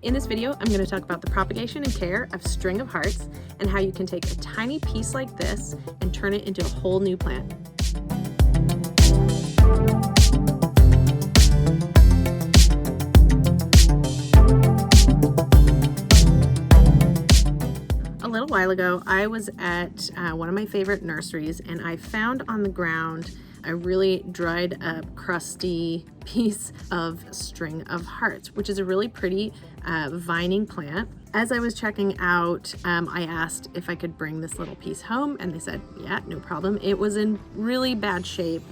In this video, I'm going to talk about the propagation and care of string of hearts and how you can take a tiny piece like this and turn it into a whole new plant. A little while ago, I was at one of my favorite nurseries and I found on the ground a really dried up, crusty piece of string of hearts, which is a really pretty vining plant. As I was checking out, I asked if I could bring this little piece home and they said, yeah, no problem. It was in really bad shape.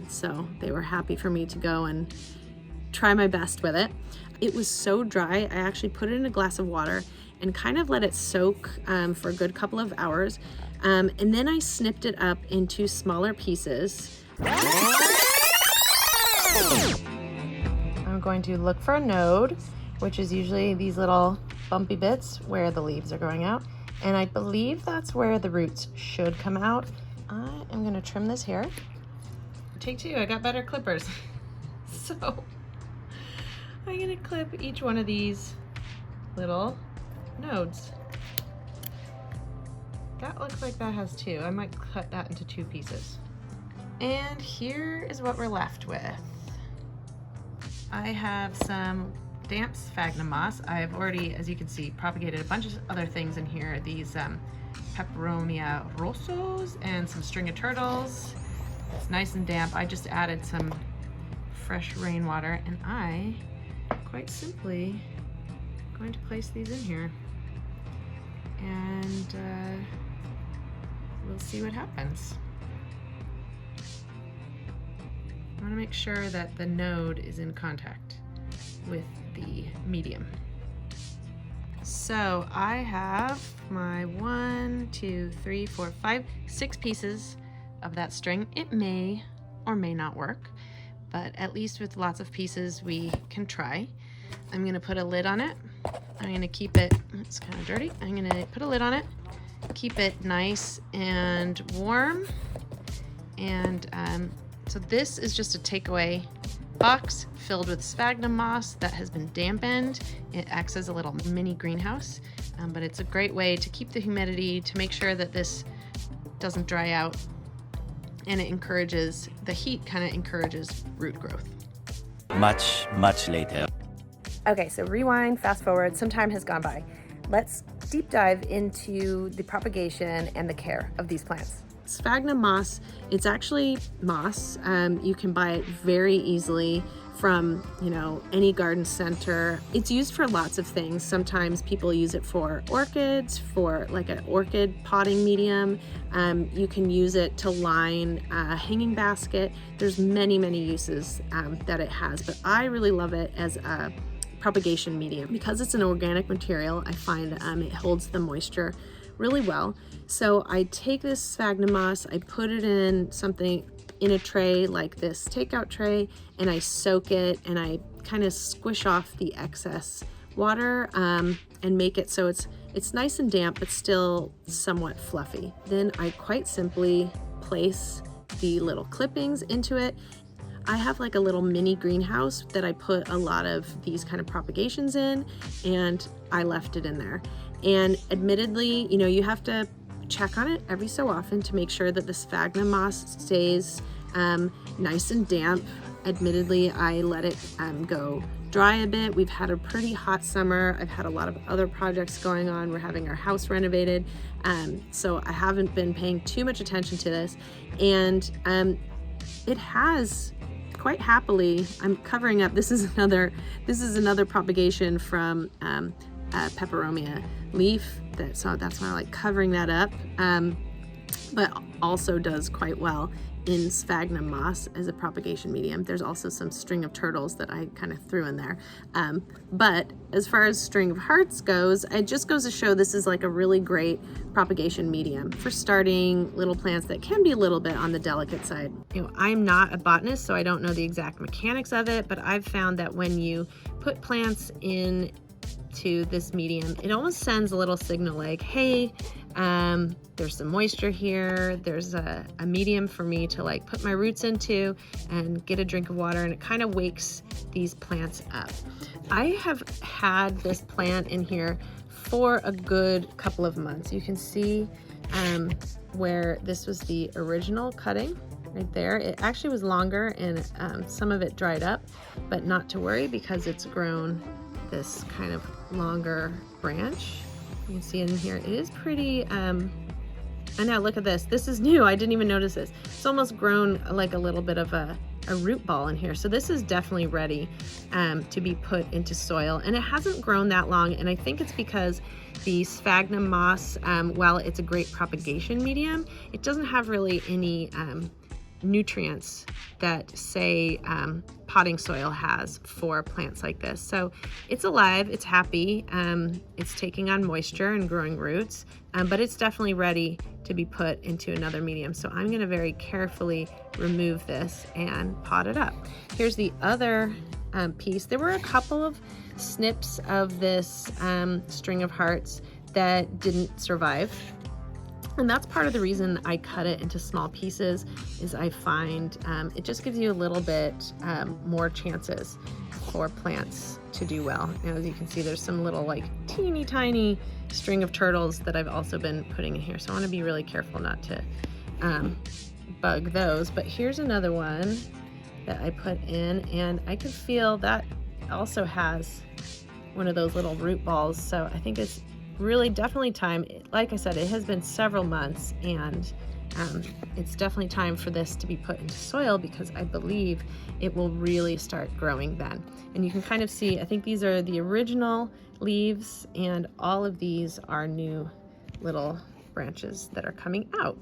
So they were happy for me to go and try my best with it. It was so dry, I actually put it in a glass of water and kind of let it soak for a good couple of hours. And then I snipped it up into smaller pieces. I'm going to look for a node, which is usually these little bumpy bits where the leaves are growing out. And I believe that's where the roots should come out. I am gonna trim this here. Take two, I got better clippers. So I'm gonna clip each one of these little nodes. That looks like that has two. I might cut that into two pieces. And here is what we're left with. I have some damp sphagnum moss. I've already, as you can see, propagated a bunch of other things in here. These peperomia rossos and some string of turtles. It's nice and damp. I just added some fresh rainwater and I, quite simply, going to place these in here. And we'll see what happens. I want to make sure that the node is in contact with the medium. So I have my 6 pieces of that string. It may or may not work, but at least with lots of pieces we can try. I'm going to put a lid on it. I'm going to keep it, it's kind of dirty. I'm going to put a lid on it, keep it nice and warm. And so this is just a takeaway box filled with sphagnum moss that has been dampened. It acts as a little mini greenhouse, but it's a great way to keep the humidity, to make sure that this doesn't dry out, and it encourages, the heat kind of encourages root growth. Much later. Okay, so rewind, fast forward, some time has gone by. Let's deep dive into the propagation and the care of these plants. Sphagnum moss, it's actually moss. You can buy it very easily from, any garden center. It's used for lots of things. Sometimes people use it for orchids, for like an orchid potting medium. You can use it to line a hanging basket. There's many uses that it has, but I really love it as a propagation medium. Because it's an organic material, I find it holds the moisture really well. So I take this sphagnum moss, I put it in something, in a tray like this takeout tray, and I soak it and I kind of squish off the excess water and make it so it's nice and damp but still somewhat fluffy. Then I quite simply place the little clippings into it. I have like a little mini greenhouse that I put a lot of these kind of propagations in, and I left it in there. And admittedly, you have to check on it every so often to make sure that the sphagnum moss stays nice and damp. Admittedly, I let it go dry a bit. We've had a pretty hot summer. I've had a lot of other projects going on. We're having our house renovated. So I haven't been paying too much attention to this. And it has quite happily, I'm covering up, this is another propagation from peperomia leaf, so that's why I like covering that up, but also does quite well in sphagnum moss as a propagation medium. There's also some string of turtles that I kind of threw in there. But as far as string of hearts goes, it just goes to show this is like a really great propagation medium for starting little plants that can be a little bit on the delicate side. I'm not a botanist, so I don't know the exact mechanics of it, but I've found that when you put plants in to this medium, it almost sends a little signal like, hey, there's some moisture here. There's a medium for me to like put my roots into and get a drink of water, and it kind of wakes these plants up. I have had this plant in here for a good couple of months. You can see where this was the original cutting right there. It actually was longer and some of it dried up, but not to worry because it's grown this kind of longer branch. You can see it in here. It is pretty, and now look at this. This is new. I didn't even notice this. It's almost grown like a little bit of a root ball in here. So this is definitely ready to be put into soil, and it hasn't grown that long. And I think it's because the sphagnum moss, while it's a great propagation medium, it doesn't have really any nutrients that say potting soil has for plants like this. So it's alive, it's happy, it's taking on moisture and growing roots, but it's definitely ready to be put into another medium. So I'm going to very carefully remove this and pot it up. Here's the other piece. There were a couple of snips of this string of hearts that didn't survive. And that's part of the reason I cut it into small pieces, is I find it just gives you a little bit more chances for plants to do well. And as you can see, there's some little like teeny tiny string of turtles that I've also been putting in here. So I want to be really careful not to bug those. But here's another one that I put in, and I could feel that also has one of those little root balls. So I think it's really definitely time. Like I said, it has been several months, and it's definitely time for this to be put into soil, because I believe it will really start growing then. And you can kind of see, I think these are the original leaves, and all of these are new little branches that are coming out.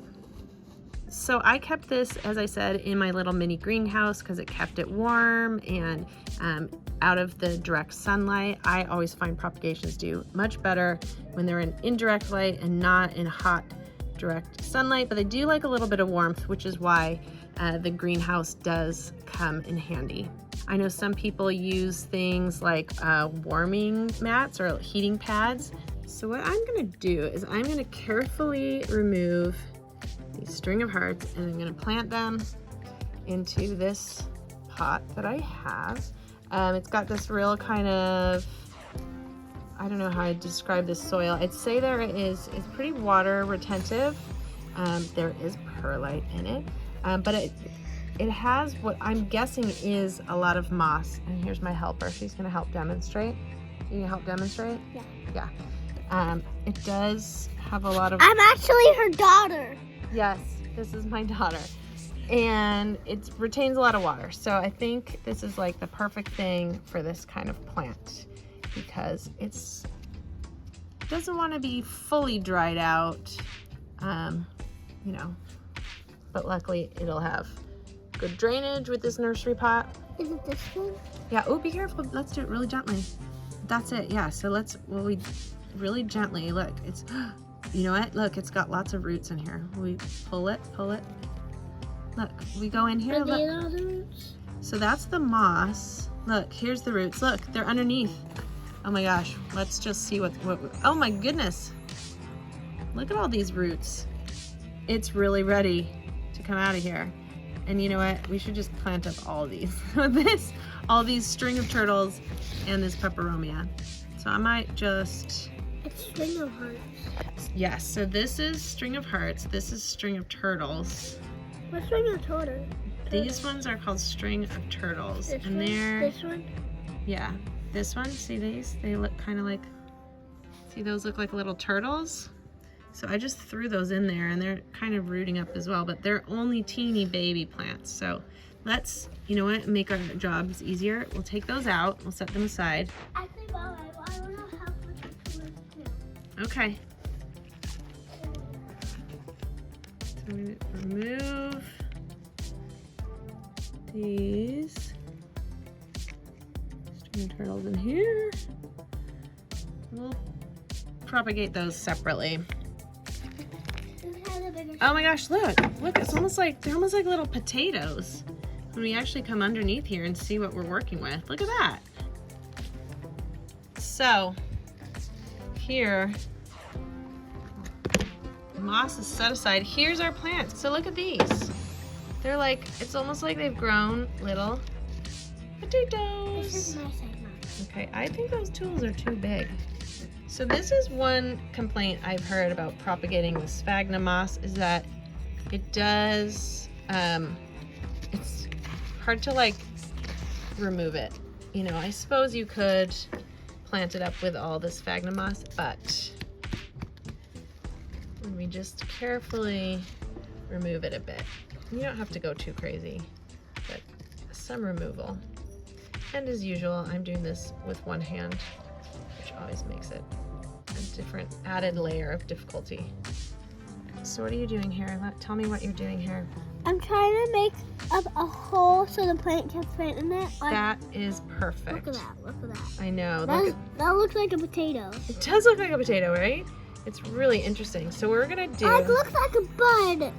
So I kept this, as I said, in my little mini greenhouse because it kept it warm and out of the direct sunlight. I always find propagations do much better when they're in indirect light and not in hot direct sunlight, but they do like a little bit of warmth, which is why the greenhouse does come in handy. I know some people use things like warming mats or heating pads. So what I'm gonna do is I'm gonna carefully remove these string of hearts, and I'm going to plant them into this pot that I have. It's got this real kind of, I don't know how I'd describe this soil. I'd say it's pretty water retentive. There is perlite in it, but it has what I'm guessing is a lot of moss. And here's my helper. She's going to help demonstrate. Can you help demonstrate? Yeah. Yeah. It does have a lot of... I'm actually her daughter. Yes, this is my daughter, and it retains a lot of water. So I think this is like the perfect thing for this kind of plant, because it doesn't want to be fully dried out, you know, but luckily it'll have good drainage with this nursery pot. Is it this one? Yeah, oh, be careful. Let's do it really gently. That's it, yeah. So we really gently, look, it's... You know what? Look, it's got lots of roots in here. We pull it. Look, we go in here. Are these all the roots? So that's the moss. Look, here's the roots. Look, they're underneath. Oh my gosh. Let's just see what oh my goodness. Look at all these roots. It's really ready to come out of here. And you know what? We should just plant up all these. all these string of turtles and this peperomia. So I might just... It's string of hearts. Yes, so this is string of hearts. This is string of turtles. What string of turtles? These ones are called string of turtles. This and one? they're... This one? Yeah. This one, see these? They look kind of like... See, those look like little turtles? So I just threw those in there, and they're kind of rooting up as well, but they're only teeny baby plants. So let's, you know what, make our jobs easier. We'll take those out. We'll set them aside. Actually, Mom, I want to help with the tools too. Okay. So I'm going to remove these string turtles in here. We'll propagate those separately. Oh my gosh, look, it's almost like, they're almost like little potatoes when we actually come underneath here and see what we're working with. Look at that. So here, moss is set aside. Here's our plants. So look at these. They're like, it's almost like they've grown little potatoes. This is my side, Mom. Okay, I think those tools are too big. So this is one complaint I've heard about propagating with sphagnum moss, is that it does, it's hard to like remove it. You know, I suppose you could plant it up with all the sphagnum moss, but let me just carefully remove it a bit. You don't have to go too crazy, but some removal. And as usual, I'm doing this with one hand, which always makes it a different added layer of difficulty. So what are you doing here? Tell me what you're doing here. I'm trying to make up a hole so the plant can fit in it. That is perfect. Look at that, look at that. I know. That looks like a potato. It does look like a potato, right? It's really interesting. So we're gonna do... It looks like a bud.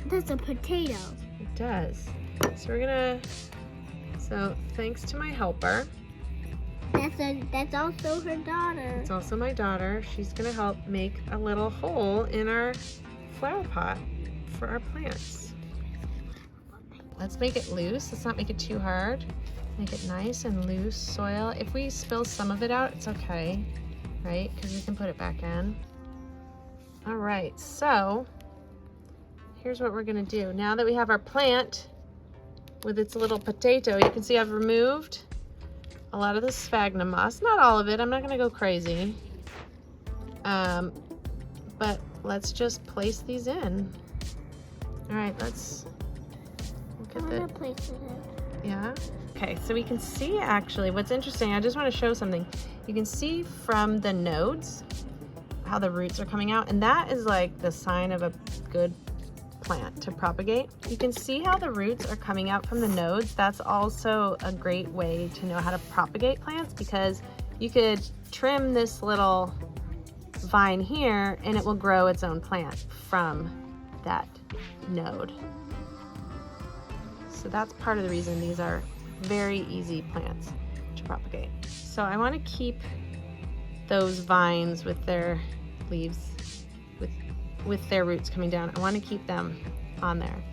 That's a potato. It does. So we're gonna... So thanks to my helper. That's also her daughter. It's also my daughter. She's gonna help make a little hole in our flower pot for our plants. Let's make it loose. Let's not make it too hard. Make it nice and loose soil. If we spill some of it out, it's okay, right? Because we can put it back in. All right, so here's what we're gonna do. Now that we have our plant with its little potato, you can see I've removed a lot of the sphagnum moss. Not all of it, I'm not gonna go crazy. But let's just place these in. All right, let's look at the, Place it in. yeah. Okay, so we can see actually, what's interesting, I just wanna show something. You can see from the nodes how the roots are coming out, and that is like the sign of a good plant to propagate. You can see how the roots are coming out from the nodes. That's also a great way to know how to propagate plants, because you could trim this little vine here and it will grow its own plant from that node. So that's part of the reason these are very easy plants to propagate. So I want to keep those vines with their leaves, with their roots coming down. I want to keep them on there.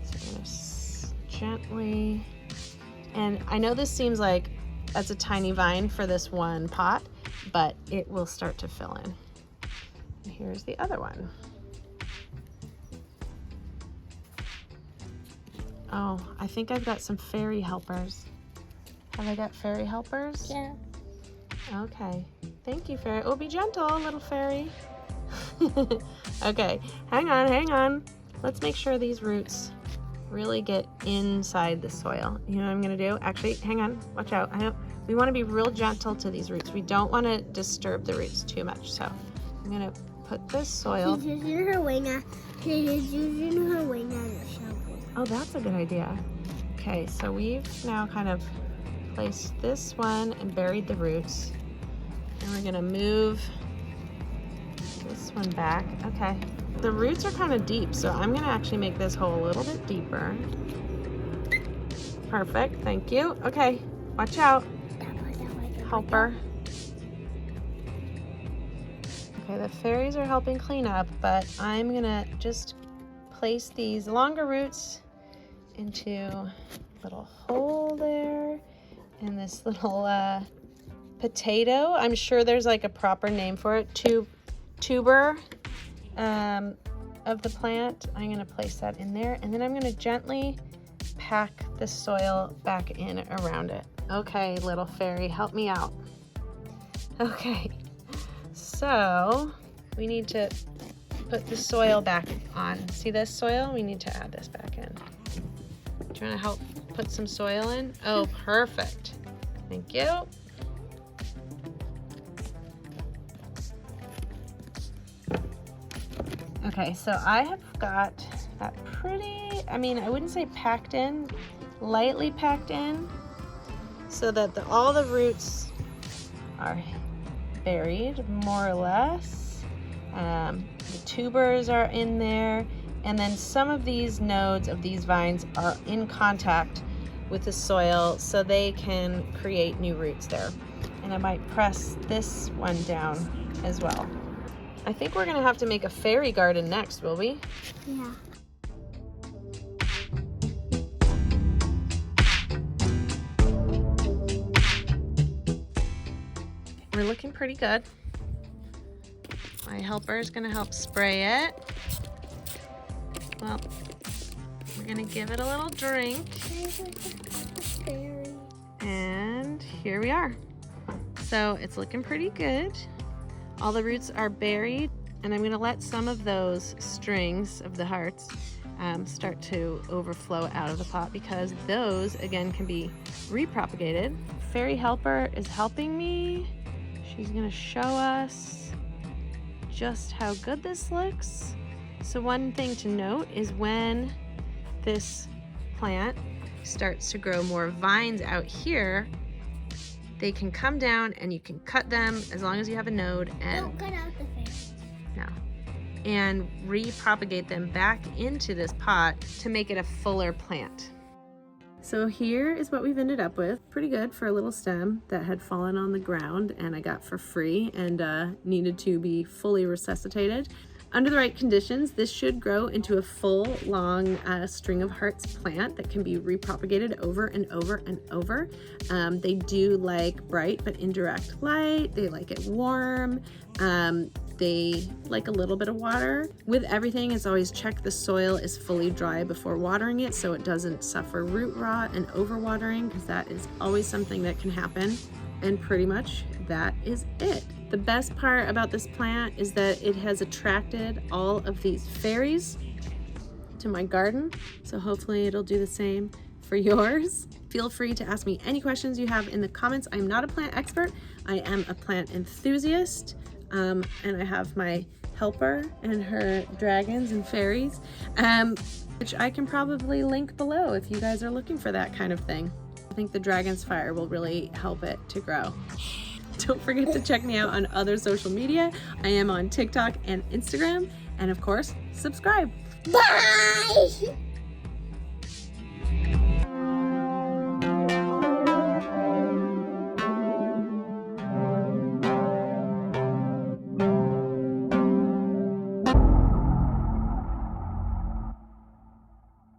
So I'm going to gently, and I know this seems like that's a tiny vine for this one pot, but it will start to fill in. Here's the other one. Oh, I think I've got some fairy helpers. Have I got fairy helpers? Yeah. Okay. Thank you, fairy. Oh, be gentle, little fairy. Okay, hang on. Let's make sure these roots really get inside the soil. You know what I'm gonna do? Actually, hang on, watch out. We wanna be real gentle to these roots. We don't wanna disturb the roots too much. So I'm gonna put this soil. She's using her wing as a shovel. Oh, that's a good idea. Okay, so we've now kind of placed this one and buried the roots. And we're gonna move this one back. Okay, the roots are kind of deep, so I'm gonna actually make this hole a little bit deeper. Perfect, thank you. Okay, watch out, helper. Okay, the fairies are helping clean up, but I'm gonna just place these longer roots into a little hole there, and this little potato. I'm sure there's like a proper name for it. Tuber of the plant. I'm gonna place that in there, and then I'm gonna gently pack the soil back in around it. Okay, little fairy, help me out. Okay, so we need to put the soil back on. See this soil? We need to add this back in. Do you want to help put some soil in? Oh, perfect. Thank you. Okay, so I have got that pretty, I mean, I wouldn't say packed in, lightly packed in, so that all the roots are buried, more or less. The tubers are in there, and then some of these nodes of these vines are in contact with the soil, so they can create new roots there. And I might press this one down as well. I think we're gonna have to make a fairy garden next, will we? Yeah. We're looking pretty good. My helper is gonna help spray it. Well, we're gonna give it a little drink. And here we are. So it's looking pretty good. All the roots are buried, and I'm gonna let some of those strings of the hearts start to overflow out of the pot, because those, again, can be repropagated. Fairy helper is helping me. She's gonna show us just how good this looks. So one thing to note is when this plant starts to grow more vines out here, they can come down and you can cut them as long as you have a node and Don't cut out the face. no, and repropagate them back into this pot to make it a fuller plant. So here is what we've ended up with. Pretty good for a little stem that had fallen on the ground and I got for free and needed to be fully resuscitated. Under the right conditions, this should grow into a full, long string of hearts plant that can be repropagated over and over and over. They do like bright but indirect light. They like it warm. They like a little bit of water. With everything, it's always check the soil is fully dry before watering it so it doesn't suffer root rot and overwatering, because that is always something that can happen. And pretty much that is it. The best part about this plant is that it has attracted all of these fairies to my garden. So hopefully it'll do the same for yours. Feel free to ask me any questions you have in the comments. I'm not a plant expert. I am a plant enthusiast. And I have my helper and her dragons and fairies, which I can probably link below if you guys are looking for that kind of thing. I think the dragon's fire will really help it to grow. Don't forget to check me out on other social media. I am on TikTok and Instagram. And of course, subscribe. Bye!